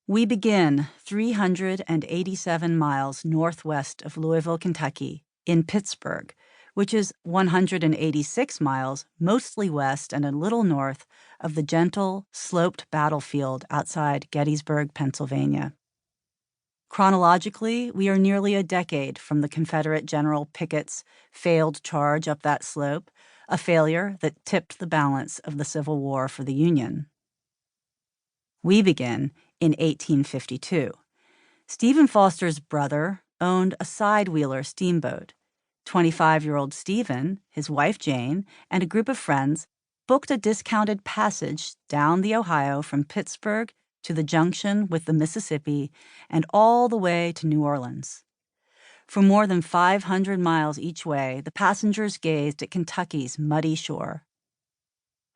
We begin 387 miles northwest of Louisville, Kentucky, in Pittsburgh, which is 186 miles mostly west and a little north of the gentle, sloped battlefield outside Gettysburg, Pennsylvania. Chronologically, we are nearly a decade from the Confederate General Pickett's failed charge up that slope, a failure that tipped the balance of the Civil War for the Union. We begin in 1852. Stephen Foster's brother owned a side-wheeler steamboat. 25-year-old Stephen, his wife Jane, and a group of friends booked a discounted passage down the Ohio from Pittsburgh to the junction with the Mississippi and all the way to New Orleans. For more than 500 miles each way, the passengers gazed at Kentucky's muddy shore.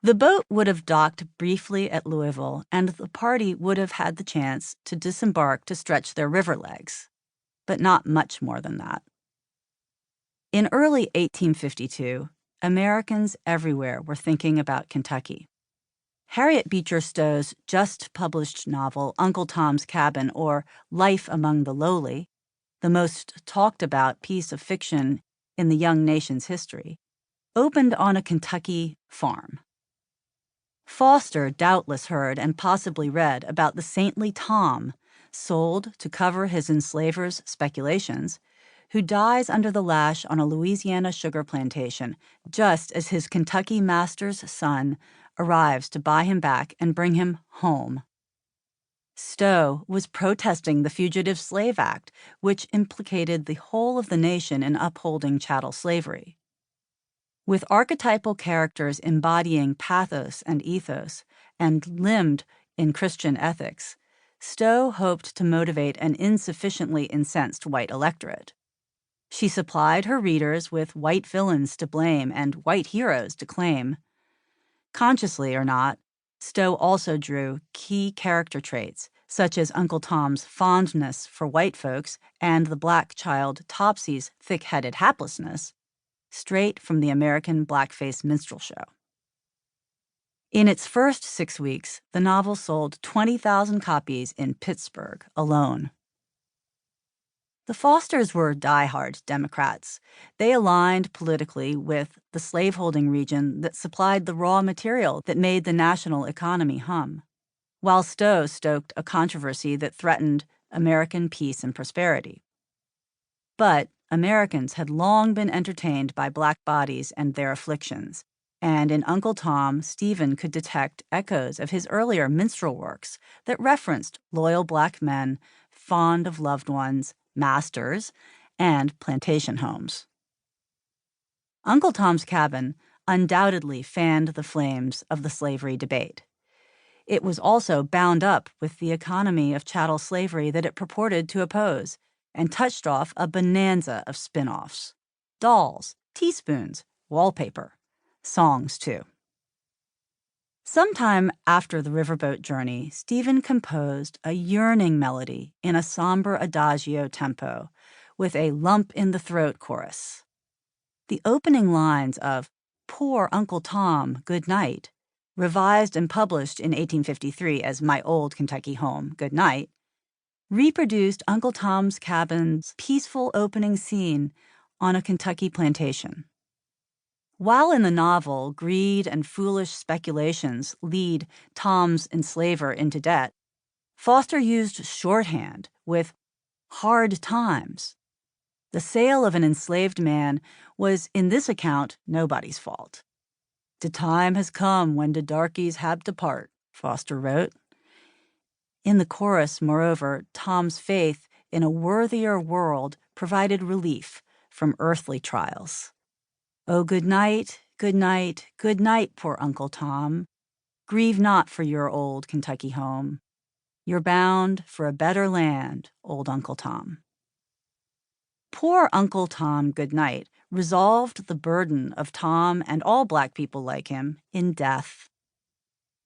The boat would have docked briefly at Louisville, and the party would have had the chance to disembark to stretch their river legs, but not much more than that. In early 1852, Americans everywhere were thinking about Kentucky. Harriet Beecher Stowe's just-published novel Uncle Tom's Cabin, or Life Among the Lowly, the most talked-about piece of fiction in the young nation's history, opened on a Kentucky farm. Foster doubtless heard and possibly read about the saintly Tom, sold to cover his enslaver's speculations, who dies under the lash on a Louisiana sugar plantation just as his Kentucky master's son arrives to buy him back and bring him home. Stowe was protesting the Fugitive Slave Act, which implicated the whole of the nation in upholding chattel slavery. With archetypal characters embodying pathos and ethos and limbed in Christian ethics, Stowe hoped to motivate an insufficiently incensed white electorate. She supplied her readers with white villains to blame and white heroes to claim. Consciously or not, Stowe also drew key character traits, such as Uncle Tom's fondness for white folks and the black child Topsy's thick-headed haplessness, straight from the American blackface minstrel show. In its first 6 weeks, the novel sold 20,000 copies in Pittsburgh alone. The Fosters were diehard Democrats. They aligned politically with the slaveholding region that supplied the raw material that made the national economy hum, while Stowe stoked a controversy that threatened American peace and prosperity. But Americans had long been entertained by black bodies and their afflictions, and in Uncle Tom, Stephen could detect echoes of his earlier minstrel works that referenced loyal black men, fond of loved ones, masters, and plantation homes. Uncle Tom's Cabin undoubtedly fanned the flames of the slavery debate. It was also bound up with the economy of chattel slavery that it purported to oppose, and touched off a bonanza of spin-offs. Dolls, teaspoons, wallpaper, songs too. Sometime after the riverboat journey, Stephen composed a yearning melody in a somber adagio tempo with a lump-in-the-throat chorus. The opening lines of "Poor Uncle Tom, Good Night," revised and published in 1853 as "My Old Kentucky Home, Good Night," reproduced Uncle Tom's Cabin's peaceful opening scene on a Kentucky plantation. While in the novel, greed and foolish speculations lead Tom's enslaver into debt, Foster used shorthand with hard times. The sale of an enslaved man was, in this account, nobody's fault. "The time has come when the darkies have to part," Foster wrote. In the chorus, moreover, Tom's faith in a worthier world provided relief from earthly trials. "Oh, good night, good night, good night, poor Uncle Tom. Grieve not for your old Kentucky home. You're bound for a better land, old Uncle Tom." Poor Uncle Tom, Good Night resolved the burden of Tom and all black people like him in death.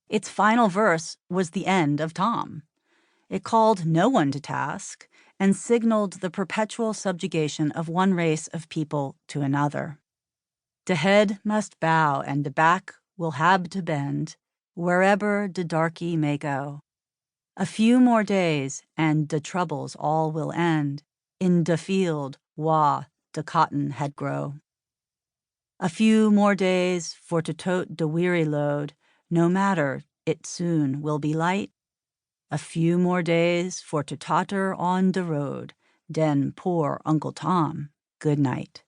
Its final verse was the end of Tom. It called no one to task and signaled the perpetual subjugation of one race of people to another. "De head must bow and de back will hab to bend, wherever de darky may go. A few more days, and de troubles all will end. In de field, wah, de cotton had grow. A few more days for to tote de weary load. No matter, it soon will be light. A few more days for to totter on de road. Den poor Uncle Tom, good night.